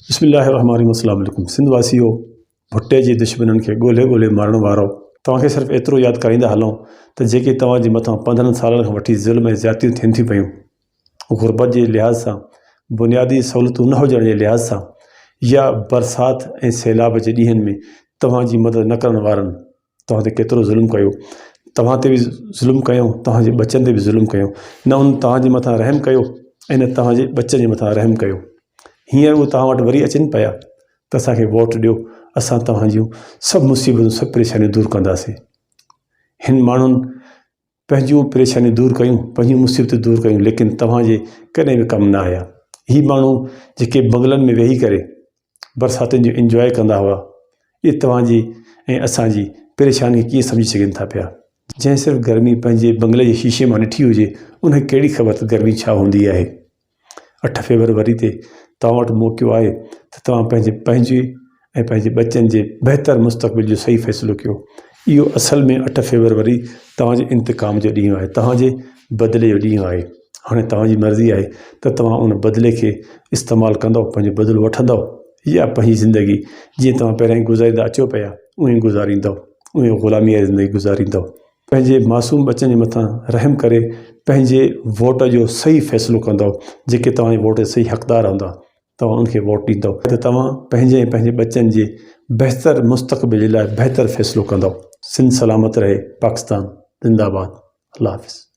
बिस्मिल्लाहिर्रहमानिर्रहीम। अस्सलाम वालेकुम। सिंध वासियो, भुट्टे जे दुश्मननि खे ॻोल्हे ॻोल्हे मारण वारो तव्हांखे सिर्फ़ु एतिरो यादि कराईंदा हलूं त जेके तव्हांजे मथां 15 सालनि खां वठी ज़ुल्म ऐं ज़्यादतियूं थियनि थियूं पियूं, गुरबत जे लिहाज़ सां, बुनियादी सहूलियतूं न हुजण जे लिहाज़ सां, या बरसाति ऐं सैलाब जे ॾींहंनि में तव्हांजी मदद न करण वारनि तव्हां ते केतिरो ज़ुल्म कयो, तव्हां ते बि ज़ुल्म कयूं, तव्हांजे बचनि ते बि ज़ुल्म कयूं। न उन तव्हांजे मथां रहम कयो ऐं न तव्हांजे बचनि जे मथां रहम कयो। हींअर उहे तव्हां वटि वरी अचनि पिया त असांखे वोट ॾियो, असां तव्हांजूं सभु मुसीबतूं, सभु परेशानियूं दूरि कंदासीं। हिन माण्हुनि पंहिंजूं परेशानियूं दूरि कयूं, पंहिंजूं मुसीबतूं दूरि कयूं, लेकिन तव्हांजे कॾहिं बि कमु न आया। ही माण्हू जेके बंगलनि में वेही करे बरसातियुनि जो इंजॉय कंदा हुआ, इहे तव्हांजी ऐं असांजी परेशानी कीअं सम्झी सघनि था पिया। जंहिं सिर्फ़ु गर्मी पंहिंजे बंगले जे शीशे मां ॾिठी हुजे, उनखे कहिड़ी ख़बर त गर्मी छा हूंदी आहे। 8 फेबरवरी ते तव्हां वटि मौक़ो आहे त तव्हां पंहिंजे ऐं पंहिंजे बचनि जे बहितर मुस्तक़बिल जो सही फ़ैसिलो कयो। इहो असल में 8 फेबरवरी तव्हांजे इंतिक़ाम जो ॾींहुं आहे, तव्हांजे बदिले जो ॾींहुं आहे। हाणे तव्हांजी मर्ज़ी आहे त तव्हां उन बदिले खे इस्तेमालु कंदव, पंहिंजो बदिलो वठंदव, या पंहिंजी ज़िंदगी जीअं तव्हां पहिरियों गुज़ारींदा अचो पिया उएं ई गुज़ारींदव, उएं ग़ुलामीअ जी ज़िंदगी गुज़ारींदव। पंहिंजे मासूम बचनि जे मथां रहम करे पंहिंजे वोट जो सही फ़ैसिलो कंदव। जेके तव्हांजे वोट जा सही हक़दार हूंदा, तव्हां उनखे वोट ॾींदव त तव्हां पंहिंजे ऐं पंहिंजे बचनि जे बहितर मुस्तक़बिल जे लाइ बहितर फ़ैसिलो कंदव। सिंध सलामत रहे, पाकिस्तान ज़िंदाबाद। अल्लाह हाफ़िज़।